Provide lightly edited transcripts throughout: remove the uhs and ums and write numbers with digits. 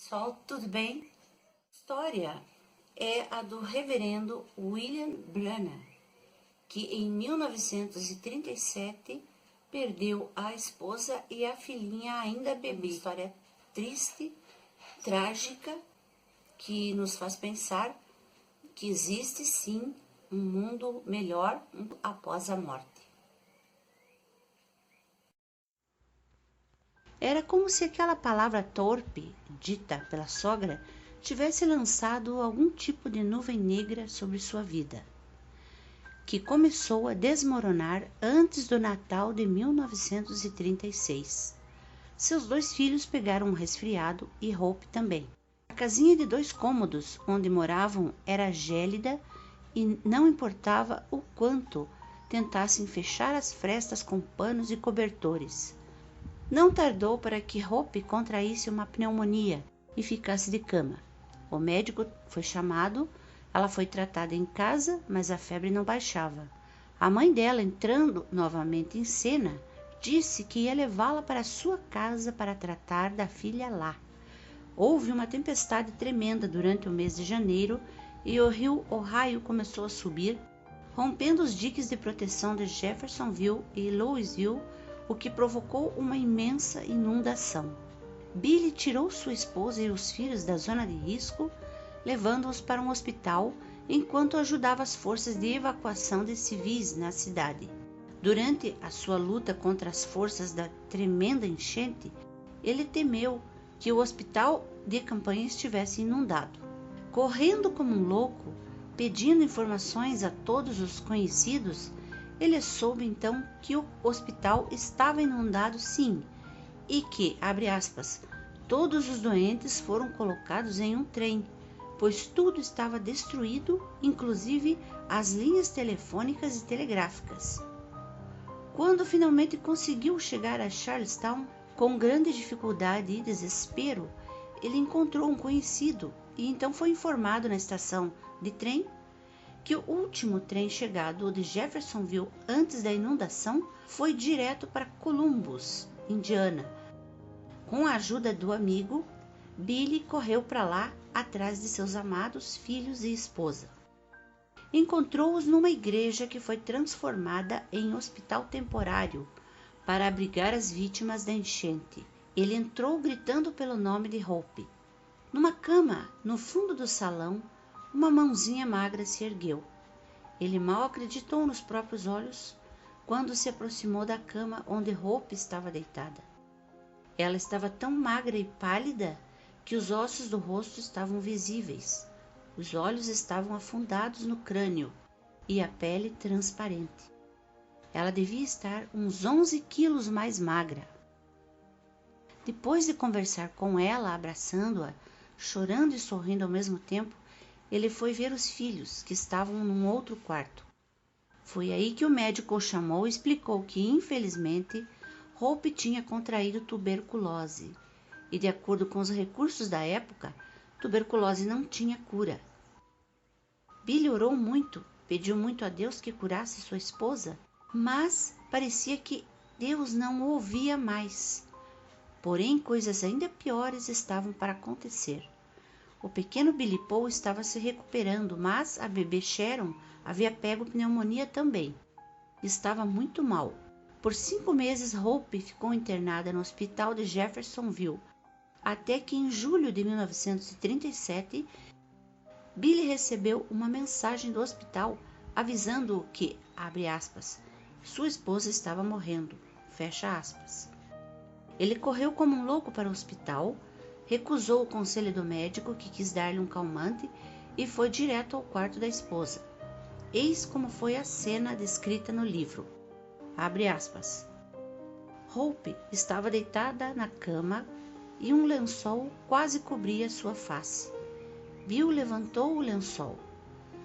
Pessoal, tudo bem? A história é a do reverendo William Branham, que em 1937 perdeu a esposa e a filhinha ainda bebê. Uma história triste, trágica, que nos faz pensar que existe sim um mundo melhor após a morte. Era como se aquela palavra torpe, dita pela sogra, tivesse lançado algum tipo de nuvem negra sobre sua vida, que começou a desmoronar antes do Natal de 1936. Seus 2 filhos pegaram um resfriado e Hope também. A casinha de 2 cômodos onde moravam era gélida e não importava o quanto tentassem fechar as frestas com panos e cobertores. Não tardou para que Hope contraísse uma pneumonia e ficasse de cama. O médico foi chamado, ela foi tratada em casa, mas a febre não baixava. A mãe dela, entrando novamente em cena, disse que ia levá-la para sua casa para tratar da filha lá. Houve uma tempestade tremenda durante o mês de janeiro e o rio Ohio começou a subir, rompendo os diques de proteção de Jeffersonville e Louisville, o que provocou uma imensa inundação. Billy tirou sua esposa e os filhos da zona de risco, levando-os para um hospital enquanto ajudava as forças de evacuação de civis na cidade. Durante a sua luta contra as forças da tremenda enchente, ele temeu que o hospital de campanha estivesse inundado. Correndo como um louco, pedindo informações a todos os conhecidos, ele soube então que o hospital estava inundado sim, e que, abre aspas, todos os doentes foram colocados em um trem, pois tudo estava destruído, inclusive as linhas telefônicas e telegráficas. Quando finalmente conseguiu chegar a Charlestown, com grande dificuldade e desespero, ele encontrou um conhecido e então foi informado na estação de trem que o último trem chegado de Jeffersonville antes da inundação foi direto para Columbus, Indiana. Com a ajuda do amigo, Billy correu para lá atrás de seus amados filhos e esposa. Encontrou-os numa igreja que foi transformada em hospital temporário para abrigar as vítimas da enchente. Ele entrou gritando pelo nome de Hope. Numa cama, no fundo do salão, uma mãozinha magra se ergueu. Ele mal acreditou nos próprios olhos quando se aproximou da cama onde Hope estava deitada. Ela estava tão magra e pálida que os ossos do rosto estavam visíveis. Os olhos estavam afundados no crânio e a pele transparente. Ela devia estar uns 11 quilos mais magra. Depois de conversar com ela, abraçando-a, chorando e sorrindo ao mesmo tempo, ele foi ver os filhos, que estavam num outro quarto. Foi aí que o médico o chamou e explicou que, infelizmente, Hope tinha contraído tuberculose, e de acordo com os recursos da época, tuberculose não tinha cura. Billy orou muito, pediu muito a Deus que curasse sua esposa, mas parecia que Deus não o ouvia mais. Porém, coisas ainda piores estavam para acontecer. O pequeno Billy Paul estava se recuperando, mas a bebê Sharon havia pego pneumonia também. Estava muito mal. Por 5 meses, Hope ficou internada no hospital de Jeffersonville, até que em julho de 1937, Billy recebeu uma mensagem do hospital avisando-o que, abre aspas, sua esposa estava morrendo, fecha aspas. Ele correu como um louco para o hospital, recusou o conselho do médico que quis dar-lhe um calmante e foi direto ao quarto da esposa. Eis como foi a cena descrita no livro. Abre aspas. Hope estava deitada na cama e um lençol quase cobria sua face. Bill levantou o lençol.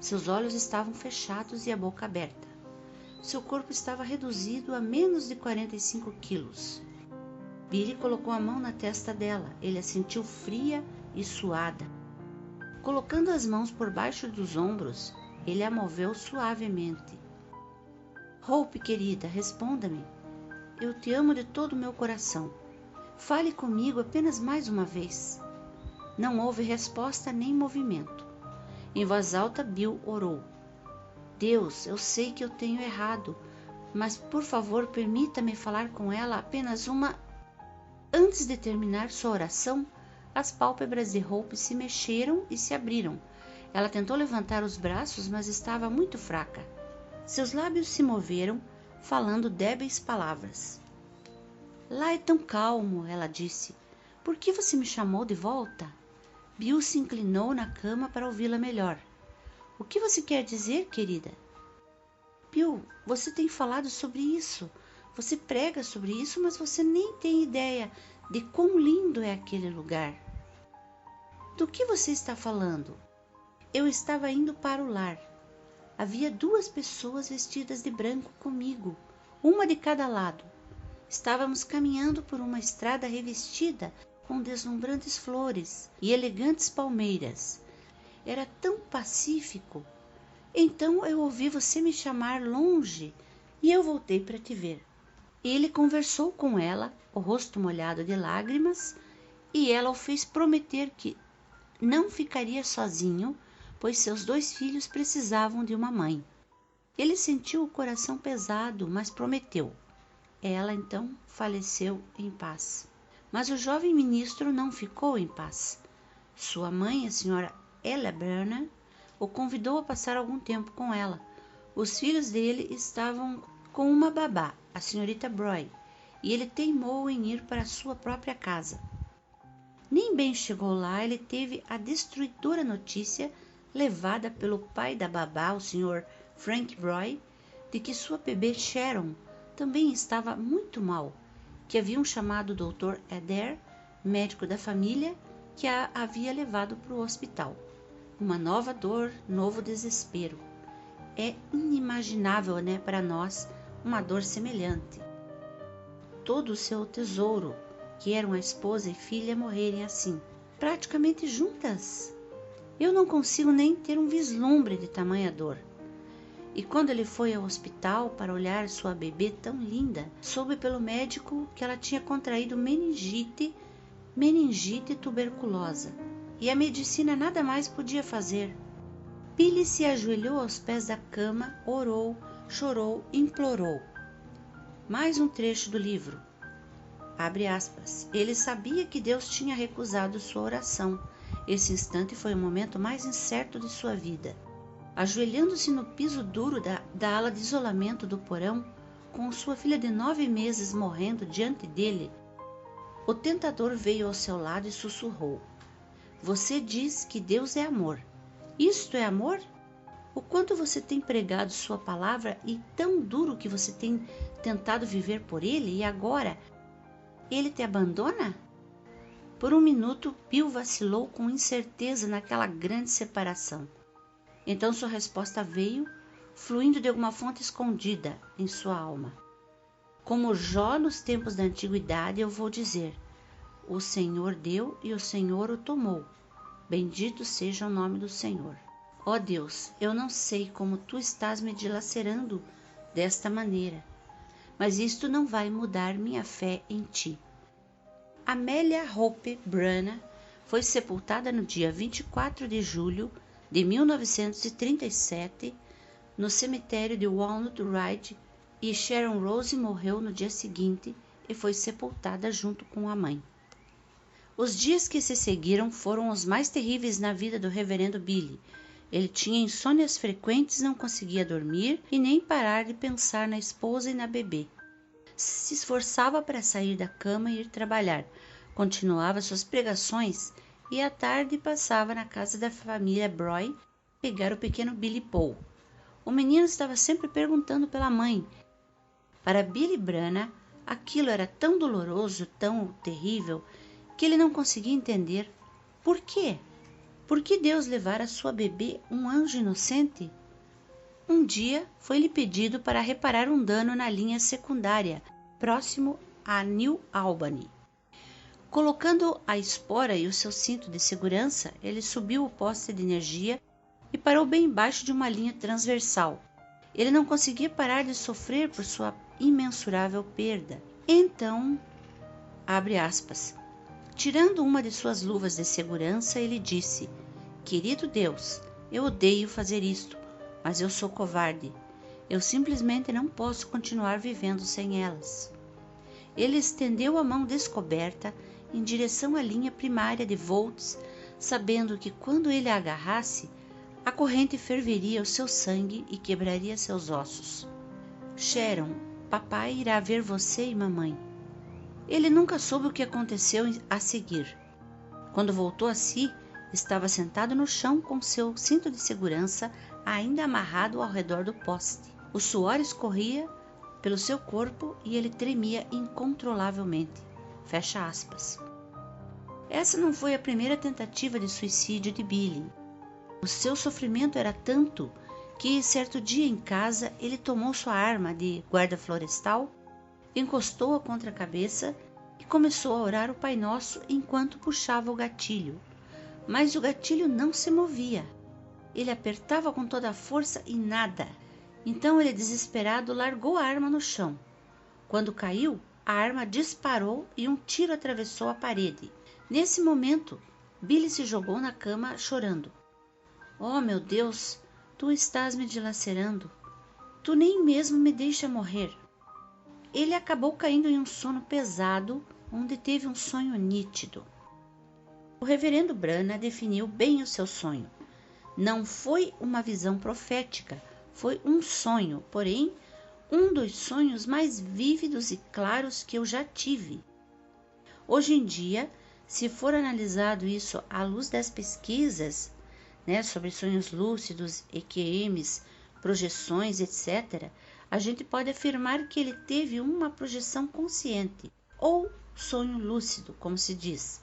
Seus olhos estavam fechados e a boca aberta. Seu corpo estava reduzido a menos de 45 quilos. Billy colocou a mão na testa dela. Ele a sentiu fria e suada. Colocando as mãos por baixo dos ombros, ele a moveu suavemente. Hope, querida, responda-me. Eu te amo de todo o meu coração. Fale comigo apenas mais uma vez. Não houve resposta nem movimento. Em voz alta, Bill orou. Deus, eu sei que eu tenho errado, mas por favor permita-me falar com ela apenas uma... Antes de terminar sua oração, as pálpebras de Hope se mexeram e se abriram. Ela tentou levantar os braços, mas estava muito fraca. Seus lábios se moveram, falando débeis palavras. Lá é tão calmo, ela disse. Por que você me chamou de volta? Bill se inclinou na cama para ouvi-la melhor. O que você quer dizer, querida? Bill, você tem falado sobre isso. Você prega sobre isso, mas você nem tem ideia de quão lindo é aquele lugar. Do que você está falando? Eu estava indo para o lar. Havia 2 pessoas vestidas de branco comigo, uma de cada lado. Estávamos caminhando por uma estrada revestida com deslumbrantes flores e elegantes palmeiras. Era tão pacífico. Então eu ouvi você me chamar longe e eu voltei para te ver. Ele conversou com ela, o rosto molhado de lágrimas, e ela o fez prometer que não ficaria sozinho, pois seus 2 filhos precisavam de uma mãe. Ele sentiu o coração pesado, mas prometeu. Ela então faleceu em paz. Mas o jovem ministro não ficou em paz. Sua mãe, a senhora Ella Brana, o convidou a passar algum tempo com ela. Os filhos dele estavam com uma babá, a senhorita Broy, e ele teimou em ir para sua própria casa. Nem bem chegou lá, ele teve a destruidora notícia, levada pelo pai da babá, o Sr. Frank Broy, de que sua bebê Sharon também estava muito mal, que haviam chamado o Dr. Adair, médico da família, que a havia levado para o hospital. Uma nova dor, novo desespero. É inimaginável, para nós, uma dor semelhante. Todo o seu tesouro, que eram a esposa e filha, morrerem assim, praticamente juntas. Eu não consigo nem ter um vislumbre de tamanha dor. E quando ele foi ao hospital para olhar sua bebê tão linda, soube pelo médico que ela tinha contraído meningite tuberculosa. E a medicina nada mais podia fazer. Billy se ajoelhou aos pés da cama, orou, chorou, implorou. Mais um trecho do livro. Abre aspas. Ele sabia que Deus tinha recusado sua oração. Esse instante foi o momento mais incerto de sua vida. Ajoelhando-se no piso duro da ala de isolamento do porão, com sua filha de 9 meses morrendo diante dele, o tentador veio ao seu lado e sussurrou. Você diz que Deus é amor. Isto é amor? O quanto você tem pregado sua palavra e tão duro que você tem tentado viver por ele e agora ele te abandona? Por um minuto, Bill vacilou com incerteza naquela grande separação. Então sua resposta veio, fluindo de alguma fonte escondida em sua alma. Como Jó nos tempos da antiguidade, eu vou dizer, o Senhor deu e o Senhor o tomou. Bendito seja o nome do Senhor. Ó Deus, eu não sei como tu estás me dilacerando desta maneira, mas isto não vai mudar minha fé em ti. Amélia Hope Brana foi sepultada no dia 24 de julho de 1937 no cemitério de Walnut Ridge e Sharon Rose morreu no dia seguinte e foi sepultada junto com a mãe. Os dias que se seguiram foram os mais terríveis na vida do reverendo Billy. Ele tinha insônias frequentes, não conseguia dormir e nem parar de pensar na esposa e na bebê. Se esforçava para sair da cama e ir trabalhar, continuava suas pregações e à tarde passava na casa da família Broy pegar o pequeno Billy Paul. O menino estava sempre perguntando pela mãe. Para Billy Brana, aquilo era tão doloroso, tão terrível, que ele não conseguia entender. Por quê? Por que Deus levara sua bebê, um anjo inocente? Um dia foi-lhe pedido para reparar um dano na linha secundária, próximo a New Albany. Colocando a espora e o seu cinto de segurança, ele subiu o poste de energia e parou bem embaixo de uma linha transversal. Ele não conseguia parar de sofrer por sua imensurável perda. Então, abre aspas, Tirando uma de suas luvas de segurança, ele disse: Querido Deus, eu odeio fazer isto, mas eu sou covarde. Eu simplesmente não posso continuar vivendo sem elas. Ele estendeu a mão descoberta em direção à linha primária de volts, sabendo que quando ele a agarrasse, a corrente ferveria o seu sangue e quebraria seus ossos. Sharon, papai irá ver você e mamãe. Ele nunca soube o que aconteceu a seguir. Quando voltou a si, estava sentado no chão com seu cinto de segurança ainda amarrado ao redor do poste. O suor escorria pelo seu corpo e ele tremia incontrolavelmente. Fecha aspas. Essa não foi a primeira tentativa de suicídio de Billy. O seu sofrimento era tanto que, certo dia em casa, ele tomou sua arma de guarda florestal, encostou-a contra a cabeça e começou a orar o Pai Nosso enquanto puxava o gatilho. Mas o gatilho não se movia. Ele apertava com toda a força e nada. Então ele, desesperado, largou a arma no chão. Quando caiu, a arma disparou e um tiro atravessou a parede. Nesse momento, Billy se jogou na cama chorando. Oh, meu Deus, tu estás me dilacerando. Tu nem mesmo me deixa morrer. Ele acabou caindo em um sono pesado, onde teve um sonho nítido. O reverendo Branham definiu bem o seu sonho. Não foi uma visão profética, foi um sonho, porém, um dos sonhos mais vívidos e claros que eu já tive. Hoje em dia, se for analisado isso à luz das pesquisas, sobre sonhos lúcidos, EQMs, projeções, etc., a gente pode afirmar que ele teve uma projeção consciente, ou sonho lúcido, como se diz.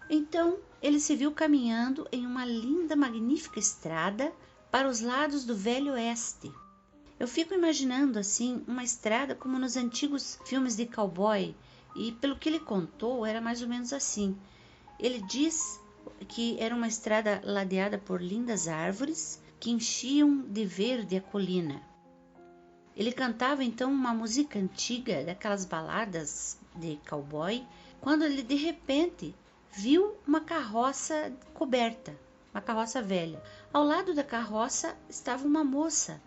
Então, ele se viu caminhando em uma linda, magnífica estrada para os lados do Velho Oeste. Eu fico imaginando, assim, uma estrada como nos antigos filmes de cowboy, e pelo que ele contou, era mais ou menos assim. Ele diz que era uma estrada ladeada por lindas árvores que enchiam de verde a colina. Ele cantava então uma música antiga, daquelas baladas de cowboy, quando ele de repente viu uma carroça coberta, uma carroça velha. Ao lado da carroça estava uma moça,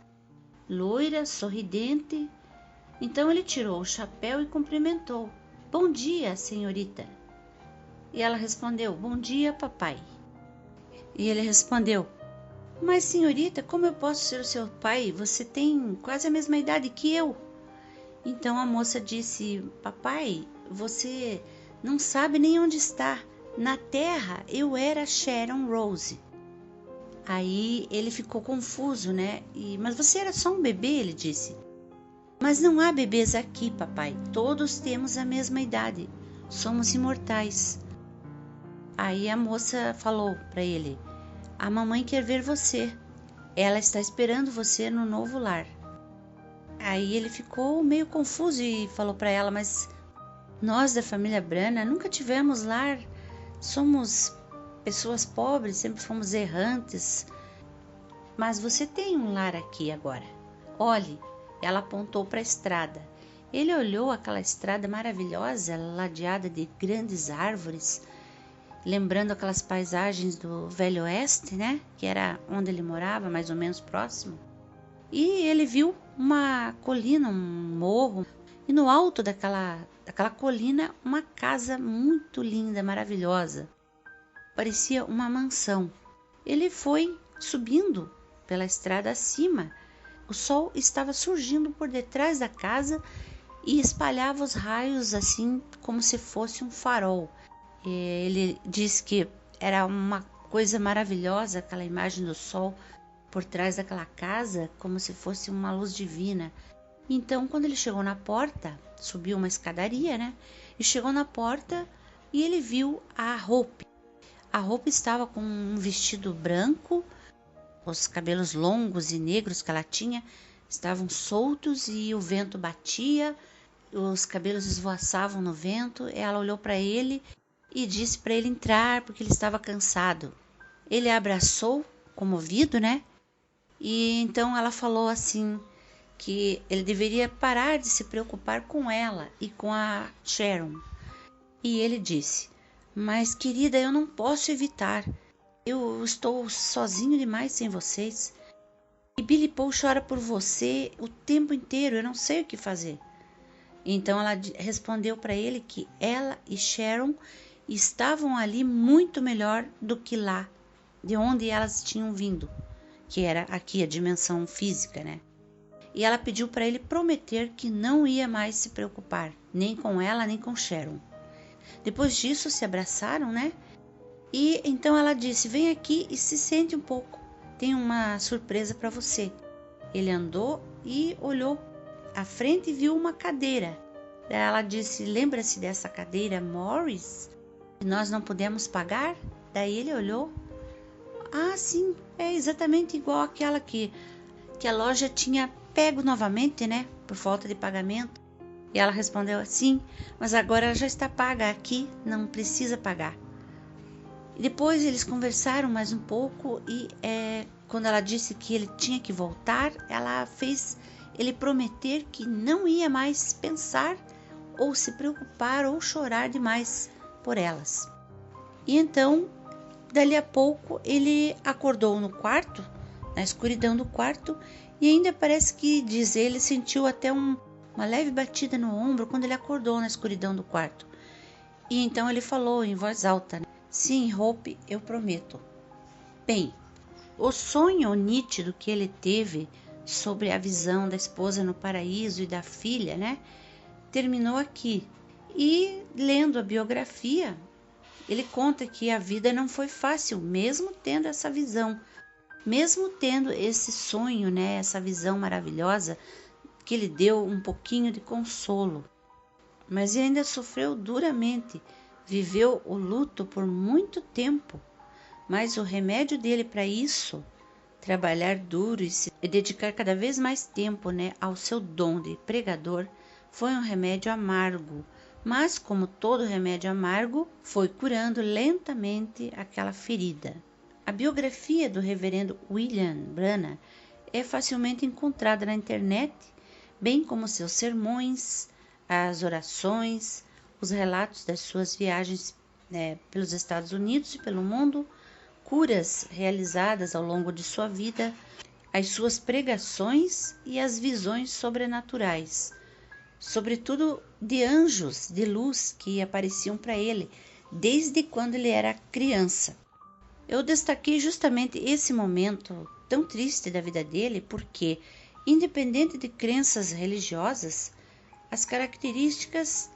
loira, sorridente. Então ele tirou o chapéu e cumprimentou. Bom dia, senhorita. E ela respondeu, bom dia, papai. E ele respondeu, mas senhorita, como eu posso ser o seu pai? Você tem quase a mesma idade que eu. Então a moça disse, papai, você não sabe nem onde está. Na terra eu era Sharon Rose. Aí ele ficou confuso, né? Mas você era só um bebê, ele disse. Mas não há bebês aqui, papai. Todos temos a mesma idade. Somos imortais. Aí a moça falou para ele, a mamãe quer ver você. Ela está esperando você no novo lar. Aí ele ficou meio confuso e falou para ela, mas nós da família Branham nunca tivemos lar. Somos pessoas pobres, sempre fomos errantes. Mas você tem um lar aqui agora. Olhe, ela apontou para a estrada. Ele olhou aquela estrada maravilhosa, ladeada de grandes árvores, lembrando aquelas paisagens do Velho Oeste, né? Que era onde ele morava, mais ou menos próximo. E ele viu uma colina, um morro, e no alto daquela colina, uma casa muito linda, maravilhosa. Parecia uma mansão. Ele foi subindo pela estrada acima. O sol estava surgindo por detrás da casa e espalhava os raios assim como se fosse um farol. Ele disse que era uma coisa maravilhosa aquela imagem do sol por trás daquela casa, como se fosse uma luz divina. Então, quando ele chegou na porta, subiu uma escadaria, né? E chegou na porta e ele viu a Hope. A Hope estava com um vestido branco, os cabelos longos e negros que ela tinha estavam soltos e o vento batia, os cabelos esvoaçavam no vento. Ela olhou para ele e disse para ele entrar porque ele estava cansado. Ele a abraçou, comovido, né? E então ela falou assim que ele deveria parar de se preocupar com ela e com a Sharon. E ele disse: mas, querida, eu não posso evitar. Eu estou sozinho demais sem vocês. E Billy Paul chora por você o tempo inteiro. Eu não sei o que fazer. Então ela respondeu para ele que ela e Sharon estavam ali muito melhor do que lá, de onde elas tinham vindo, que era aqui a dimensão física, né? E ela pediu para ele prometer que não ia mais se preocupar, nem com ela, nem com Sharon. Depois disso, se abraçaram, né? E então ela disse: vem aqui e se sente um pouco. Tem uma surpresa para você. Ele andou e olhou à frente e viu uma cadeira. Ela disse: lembra-se dessa cadeira, Morris? Que nós não pudemos pagar? Daí ele olhou. Ah, sim, é exatamente igual àquela que a loja tinha pego novamente, né? Por falta de pagamento. E ela respondeu assim: mas agora ela já está paga aqui, não precisa pagar. E depois eles conversaram mais um pouco e quando ela disse que ele tinha que voltar, ela fez ele prometer que não ia mais pensar ou se preocupar ou chorar demais por elas. E então, dali a pouco, ele acordou no quarto, na escuridão do quarto, e ainda parece que, diz ele, sentiu até uma leve batida no ombro quando ele acordou na escuridão do quarto. E então ele falou em voz alta: sim, Hope, eu prometo. Bem, o sonho nítido que ele teve sobre a visão da esposa no paraíso e da filha, né, terminou aqui. E lendo a biografia, ele conta que a vida não foi fácil, mesmo tendo essa visão, mesmo tendo esse sonho, né, essa visão maravilhosa que lhe deu um pouquinho de consolo. Mas ele ainda sofreu duramente, viveu o luto por muito tempo. Mas o remédio dele para isso, trabalhar duro e dedicar cada vez mais tempo, né, ao seu dom de pregador, foi um remédio amargo. Mas, como todo remédio amargo, foi curando lentamente aquela ferida. A biografia do reverendo William Branham é facilmente encontrada na internet, bem como seus sermões, as orações, os relatos das suas viagens pelos Estados Unidos e pelo mundo, curas realizadas ao longo de sua vida, as suas pregações e as visões sobrenaturais, sobretudo de anjos de luz que apareciam para ele desde quando ele era criança. Eu destaquei justamente esse momento tão triste da vida dele porque, independente de crenças religiosas, as características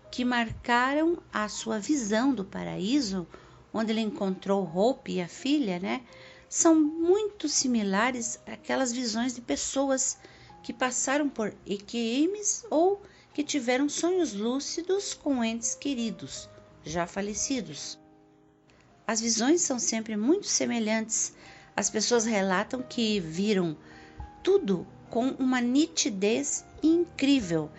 que marcaram a sua visão do paraíso, onde ele encontrou Hope e a filha, né, são muito similares àquelas visões de pessoas que passaram por EQMs ou que tiveram sonhos lúcidos com entes queridos, já falecidos. As visões são sempre muito semelhantes. As pessoas relatam que viram tudo com uma nitidez incrível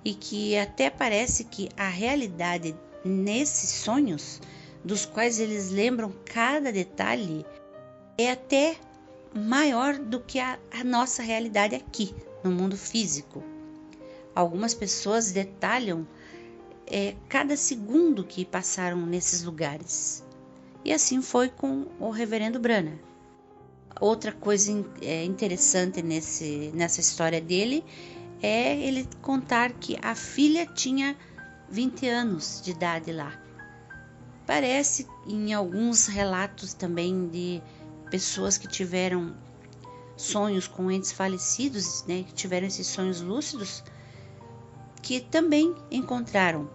e que até parece que a realidade nesses sonhos, dos quais eles lembram cada detalhe, é até maior do que a nossa realidade aqui, no mundo físico. Algumas pessoas detalham cada segundo que passaram nesses lugares. E assim foi com o reverendo Branham. Outra coisa interessante nessa história dele é ele contar que a filha tinha 20 anos de idade lá. Parece em alguns relatos também de pessoas que tiveram sonhos com entes falecidos, né, que tiveram esses sonhos lúcidos, que também encontraram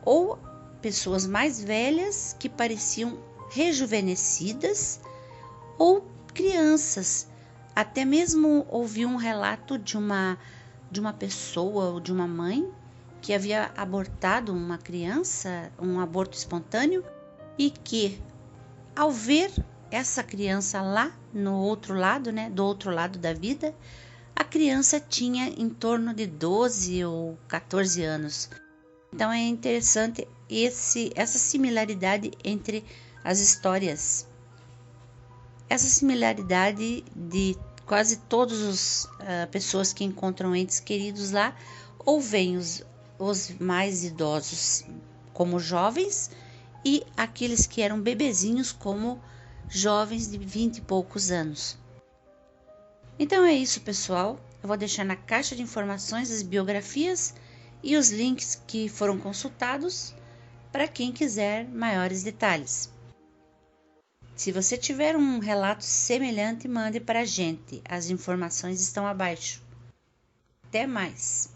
ou pessoas mais velhas que pareciam rejuvenescidas ou crianças. Até mesmo ouvi um relato de uma pessoa ou de uma mãe que havia abortado uma criança, um aborto espontâneo, e que ao ver essa criança lá no outro lado, né, do outro lado da vida, a criança tinha em torno de 12 ou 14 anos. Então é interessante essa similaridade entre as histórias. Essa similaridade de quase todas as pessoas que encontram entes queridos lá ou veem os mais idosos como jovens, e aqueles que eram bebezinhos como jovens de 20 e poucos anos. Então é isso, pessoal. Eu vou deixar na caixa de informações as biografias e os links que foram consultados para quem quiser maiores detalhes. Se você tiver um relato semelhante, mande para a gente. As informações estão abaixo. Até mais!